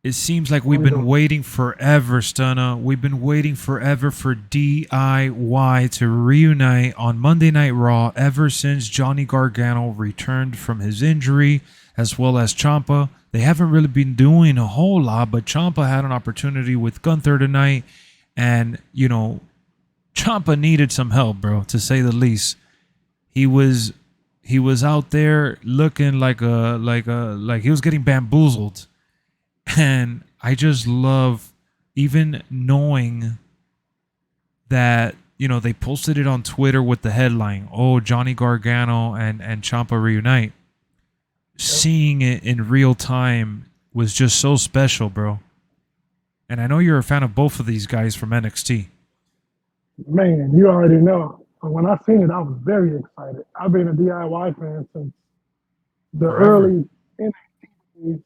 It seems like we've been waiting forever, Stunna. We've been waiting forever for DIY to reunite on Monday Night Raw ever since Johnny Gargano returned from his injury, as well as Ciampa. They haven't really been doing a whole lot, but Ciampa had an opportunity with Gunther tonight, and Ciampa needed some help, bro, to say the least. He was out there looking like he was getting bamboozled. And I just love even knowing that, they posted it on Twitter with the headline, "Oh, Johnny Gargano and Ciampa reunite." Seeing it in real time was just so special, bro. And I know you're a fan of both of these guys from NXT. Man, you already know. When I seen it, I was very excited. I've been a DIY fan since the Forever. early NXT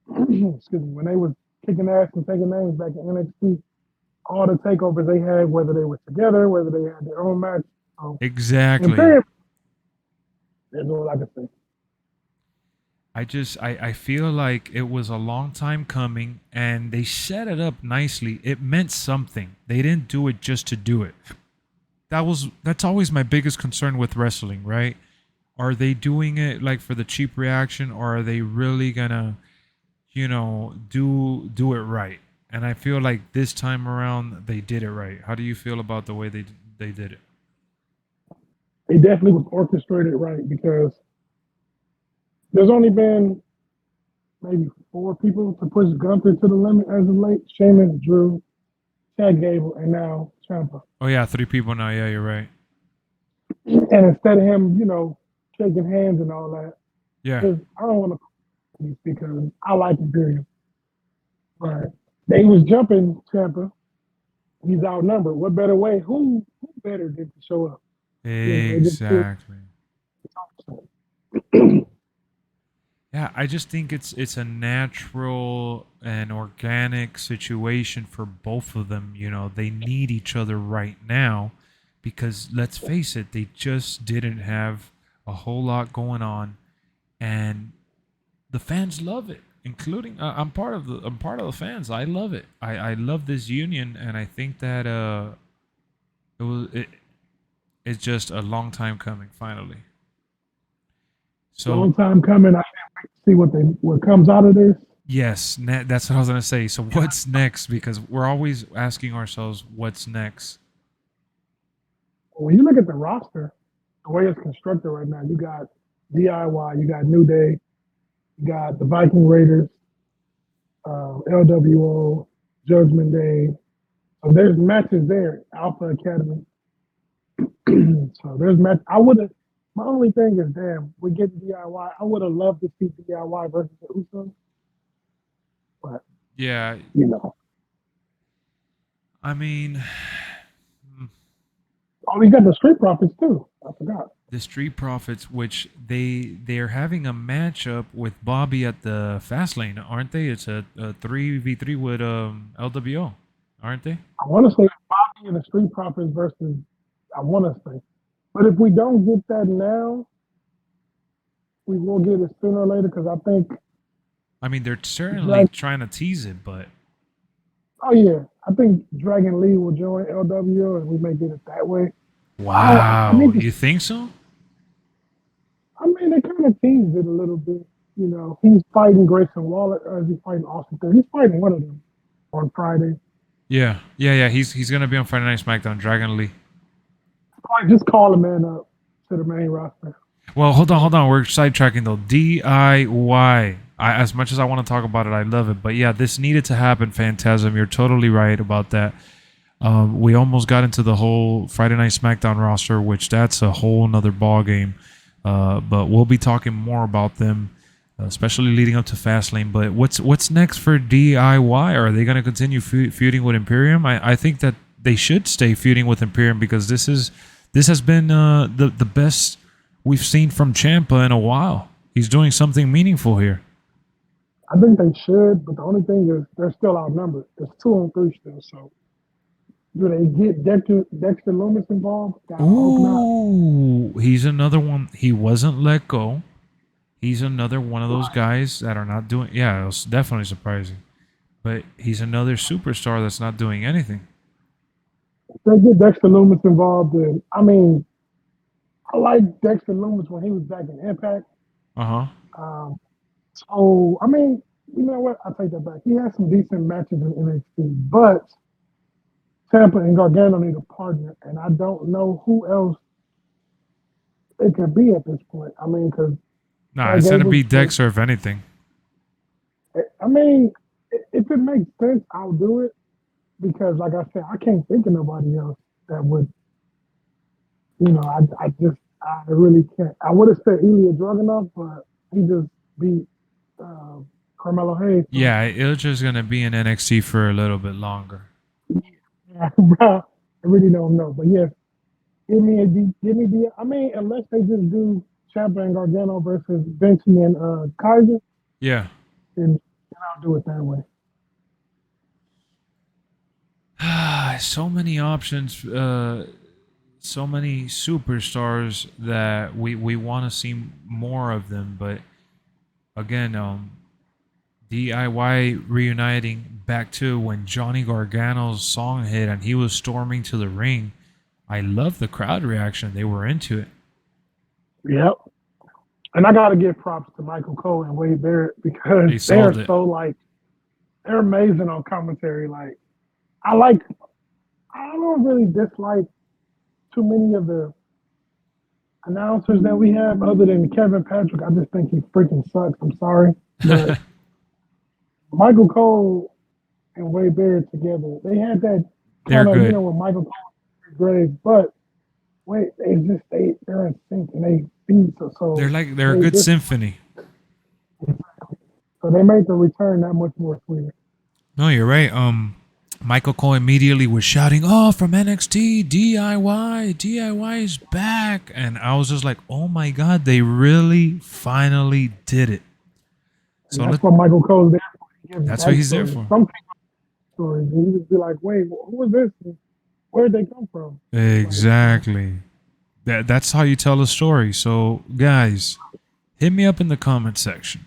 excuse me, when they was kicking ass and taking names back in NXT, all the takeovers they had, whether they were together, whether they had their own match. Exactly. Imperium, that's all I can say. I feel like it was a long time coming and they set it up nicely. It meant something. They didn't do it just to do it. That's always my biggest concern with wrestling, right? Are they doing it like for the cheap reaction, or are they really gonna, do it right? And I feel like this time around they did it right. How do you feel about the way they did it? They definitely was orchestrated right because there's only been maybe 4 people to push Gunther to the limit as of late. Sheamus, Drew, Chad Gable, and now Ciampa. Oh yeah, 3 people now. Yeah, you're right. And instead of him, shaking hands and all that, Yeah, because I don't want to because I like Imperium. But they was jumping Ciampa. He's outnumbered. What better way? Who better than to show up? They just do exactly. it. Yeah, I just think it's a natural and organic situation for both of them. They need each other right now because let's face it, they just didn't have a whole lot going on, and the fans love it. Including, I'm part of the fans. I love it. I love this union, and I think that it was it, it's just a long time coming. Finally, so Long time coming. I can't wait to see what comes out of this. yes, that's what I was gonna say. So what's next? Because we're always asking ourselves, what's next? When you look at the roster, the way it's constructed right now, you got DIY, you got New Day, you got the Viking Raiders, LWO, Judgment Day. So there's matches there, Alpha Academy. So there's match. I would have. My only thing is, damn, we get DIY. I would have loved to see DIY versus the Usos, but Yeah, you know, I mean, oh, we got the Street Profits too. I forgot. the Street Profits, which they're having a matchup with Bobby at the Fastlane, aren't they? It's a 3v3 with LWO, aren't they? I want to say Bobby and the Street Profits versus. I want to say, but if we don't get that now, we will get it sooner or later because I think. I mean, they're certainly Drag, trying to tease it, but oh yeah, I think Dragon Lee will join LWO and we may get it that way. I wow, need to. you think so? I mean, they kind of teased it a little bit. He's fighting Grayson Waller, or is he fighting Austin Theory? He's fighting one of them on Friday. Yeah. He's gonna be on Friday Night SmackDown. Dragon Lee. Just call the man up to the main roster. Well, hold on. We're sidetracking though. DIY. As much as I want to talk about it, I love it. But yeah, this needed to happen. Phantasm, you're totally right about that. We almost got into the whole Friday Night SmackDown roster, which that's a whole nother ball game. But we'll be talking more about them, especially leading up to Fastlane. But what's next for DIY? Are they going to continue feuding with Imperium? I think that they should stay feuding with Imperium because this has been the best we've seen from Ciampa in a while. He's doing something meaningful here. I think they should, but the only thing is they're still outnumbered. There's 2-on-3 still. So do they get Dexter Loomis involved? I hope not. Ooh, he's another one. He wasn't let go. He's another one of those guys that are not doing. Yeah, it was definitely surprising. But he's another superstar that's not doing anything. They get Dexter Loomis involved, and I mean, I like Dexter Loomis when he was back in Impact. Uh huh. Um, so I mean, you know what? I take that back. He had some decent matches in NXT, but Ciampa and Gargano need a partner, and I don't know who else it could be at this point. I mean, because Nah, Chad it's gonna Gable, be Dexter if anything. I mean, if it makes sense, I'll do it because, like I said, I can't think of nobody else that would. I really can't. I would have said Ilya Dragunov, but he just beat uh, Carmelo Hayes. So, Yeah, it's just gonna be in NXT for a little bit longer. I really don't know. But yes, give me the. I mean, unless they just do Ciampa and Gargano versus Benson and Kaiser, Yeah. then I'll do it that way. So many options. So many superstars that we want to see more of them. But again, DIY reuniting back to when Johnny Gargano's song hit and he was storming to the ring. I love the crowd reaction. They were into it. Yep. And I got to give props to Michael Cole and Wade Barrett because They they are sold it. so they're amazing on commentary. Like I don't really dislike too many of the announcers that we have, other than Kevin Patrick. I just think he freaking sucks. I'm sorry, but Michael Cole and Wade Barrett together, they had that They're kind of good. when Michael Cole was great, but wait, they're in sync and they beat They're a they good just symphony. so they made the return that much more sweeter. No, you're right. Michael Cole immediately was shouting, "Oh, from NXT, DIY is back!" And I was just like, "Oh my god, they really finally did it!" And So that's what Michael Cole's there for. He gives that's what he's there backstory. for. Some stories, and you just be like, wait, who is this? Where'd they come from? Like, Exactly. That's how you tell a story. So guys, hit me up in the comment section.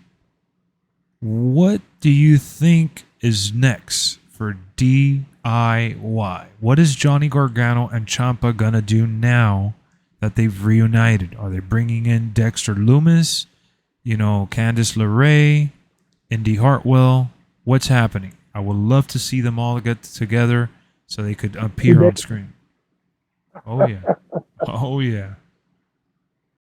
What do you think is next for DIY? What is Johnny Gargano and Ciampa gonna do now that they've reunited? Are they bringing in Dexter Loomis? Candice LeRae, Indy Hartwell? What's happening? I would love to see them all get together so they could appear on screen. Oh yeah. Oh yeah.